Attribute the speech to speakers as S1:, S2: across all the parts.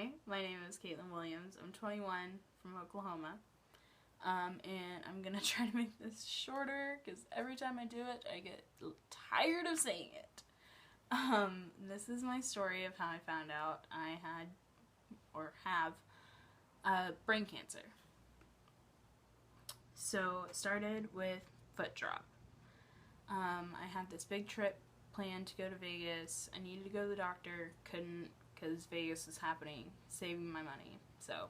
S1: Hi, my name is Caitlin Williams. I'm 21 from Oklahoma. And I'm gonna try to make this shorter because every time I do it, I get tired of saying it. This is my story of how I found out I had or have brain cancer. So it started with foot drop. I had this big trip planned to go to Vegas. I needed to go to the doctor, couldn't because Vegas was happening, saving my money. So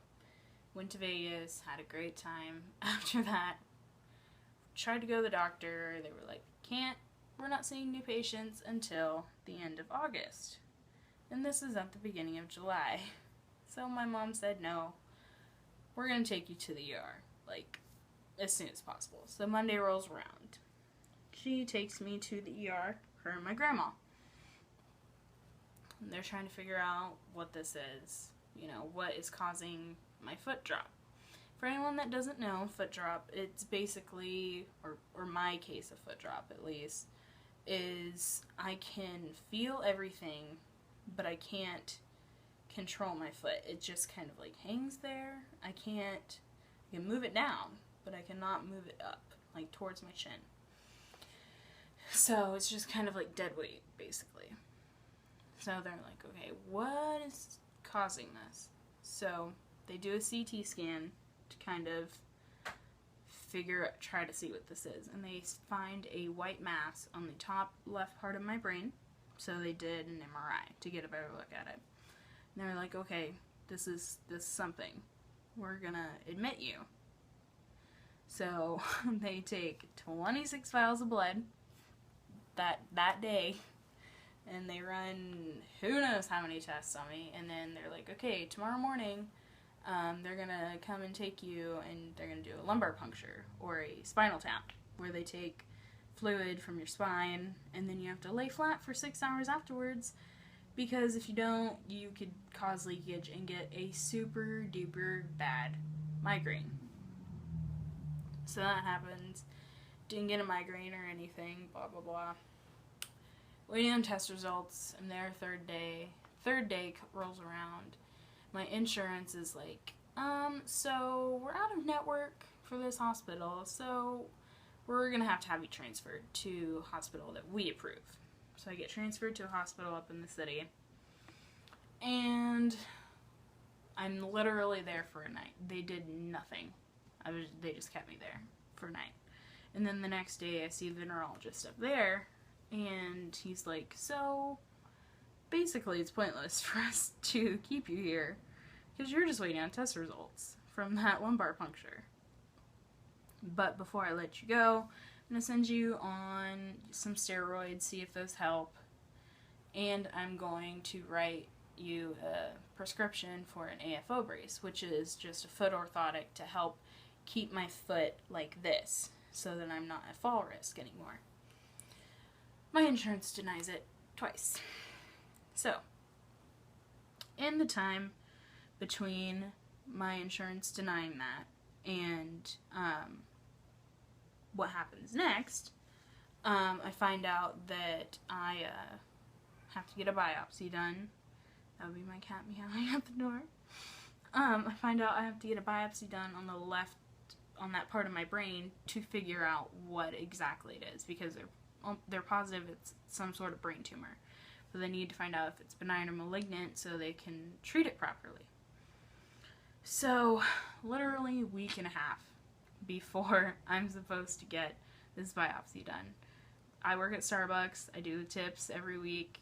S1: went to Vegas, had a great time. After that, tried to go to the doctor. They were like, we're not seeing new patients until the end of August. And this is at the beginning of July. So my mom said, no, we're going to take you to the ER, like, as soon as possible. So Monday rolls around. She takes me to the ER, her and my grandma. And they're trying to figure out what this is, what is causing my foot drop. For anyone that doesn't know, foot drop, it's basically, or my case of foot drop at least, is I can feel everything, but I can't control my foot. It just kind of like hangs there. I can move it down, but I cannot move it up, like towards my chin. So it's just kind of like dead weight, basically. So they're like, okay, what is causing this? So they do a CT scan to kind of try to see what this is. And they find a white mass on the top left part of my brain. So they did an MRI to get a better look at it. And they're like, okay, this is something. We're gonna admit you. So they take 26 vials of blood that day, and they run who knows how many tests on me, and then they're like, okay, tomorrow morning they're gonna come and take you and they're gonna do a lumbar puncture or a spinal tap where they take fluid from your spine and then you have to lay flat for 6 hours afterwards, because if you don't, you could cause leakage and get a super duper bad migraine. So that happens. Didn't get a migraine or anything, blah blah blah. Waiting on test results. I'm there third day. Third day rolls around. My insurance is like, so we're out of network for this hospital, so we're gonna have you transferred to a hospital that we approve. So I get transferred to a hospital up in the city, and I'm literally there for a night. They did nothing. They just kept me there for a night. And then the next day I see the neurologist up there, and he's like, so basically it's pointless for us to keep you here because you're just waiting on test results from that lumbar puncture. But before I let you go, I'm going to send you on some steroids, see if those help, and I'm going to write you a prescription for an AFO brace, which is just a foot orthotic to help keep my foot like this so that I'm not at fall risk anymore. My insurance denies it twice. So, in the time between my insurance denying that and what happens next, I find out that I have to get a biopsy done. That would be my cat meowing at the door. I find out I have to get a biopsy done on that part of my brain to figure out what exactly it is, because they're positive it's some sort of brain tumor. But they need to find out if it's benign or malignant so they can treat it properly. So, literally a week and a half before I'm supposed to get this biopsy done. I work at Starbucks. I do the tips every week.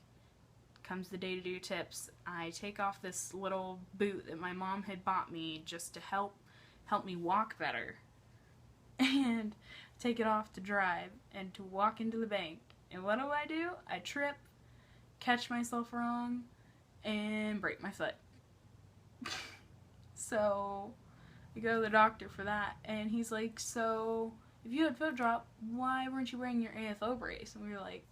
S1: Comes the day to do tips. I take off this little boot that my mom had bought me just to help me walk better, and take it off to drive and to walk into the bank. And what do? I trip, catch myself wrong, and break my foot. So I go to the doctor for that, and he's like, so if you had foot drop, why weren't you wearing your AFO brace? And we were like,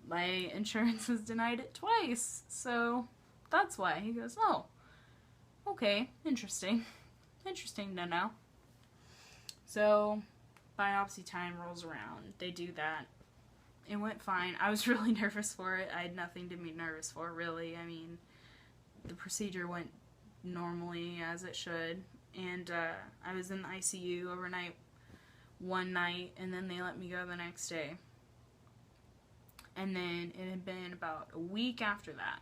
S1: my insurance has denied it twice, so that's why. He goes, oh, okay, interesting. Interesting to know. So, biopsy time rolls around. They do that. It went fine. I was really nervous for it. I had nothing to be nervous for, really. I mean, the procedure went normally as it should, and I was in the ICU overnight one night, and then they let me go the next day. And then it had been about a week after that,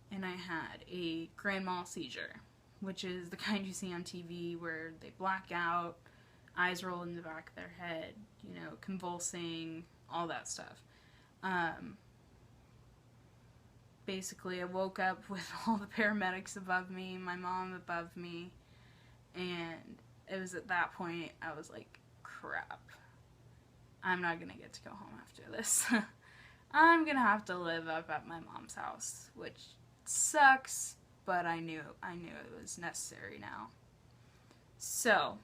S1: and I had a grand mal seizure, which is the kind you see on TV where they black out, eyes roll in the back of their head, you know, convulsing, all that stuff. Basically, I woke up with all the paramedics above me, my mom above me, and it was at that point I was like, crap, I'm not gonna get to go home after this. I'm gonna have to live up at my mom's house, which sucks, but I knew it was necessary now. So,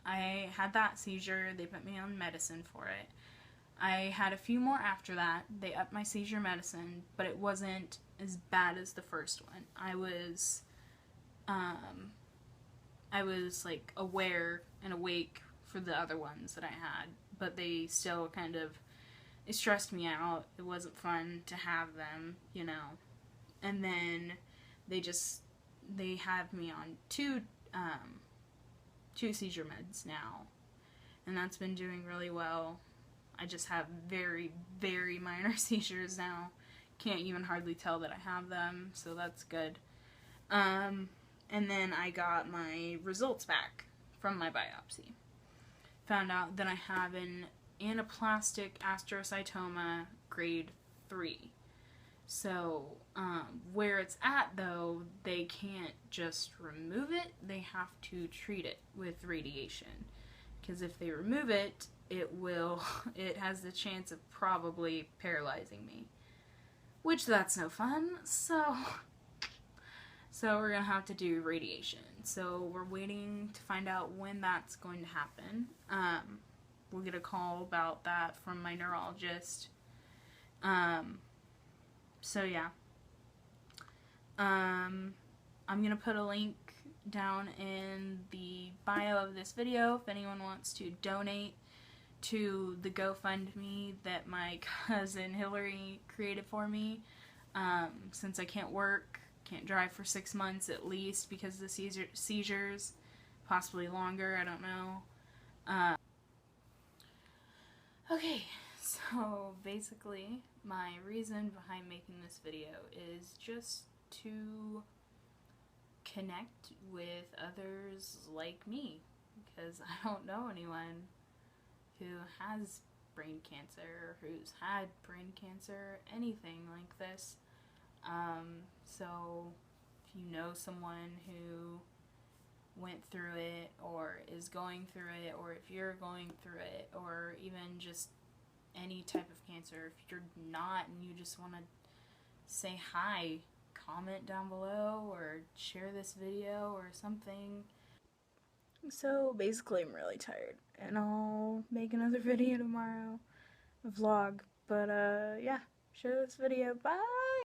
S1: I had that seizure, they put me on medicine for it. I had a few more after that. They upped my seizure medicine, but it wasn't as bad as the first one. I was like aware and awake for the other ones that I had, but they still kind of, it stressed me out. It wasn't fun to have them, you know. And then they have me on two seizure meds now, and that's been doing really well. I just have very, very minor seizures now. Can't even hardly tell that I have them, so that's good. And then I got my results back from my biopsy. Found out that I have an anaplastic astrocytoma grade 3. So, where it's at, though, they can't just remove it, they have to treat it with radiation. Because if they remove it, it has the chance of probably paralyzing me. Which, that's no fun, so we're gonna have to do radiation. So we're waiting to find out when that's going to happen. We'll get a call about that from my neurologist. So yeah. I'm gonna put a link down in the bio of this video if anyone wants to donate to the GoFundMe that my cousin Hillary created for me. Since I can't work, can't drive for 6 months at least because of the seizures, possibly longer, I don't know. Okay, so basically my reason behind making this video is just to connect with others like me, because I don't know anyone who has brain cancer, who's had brain cancer, anything like this. So if you know someone who went through it, or is going through it, or if you're going through it, or even just any type of cancer, if you're not and you just want to say hi, comment down below or share this video or something. So basically I'm really tired, and I'll make another video tomorrow, a vlog, but yeah, share this video, bye!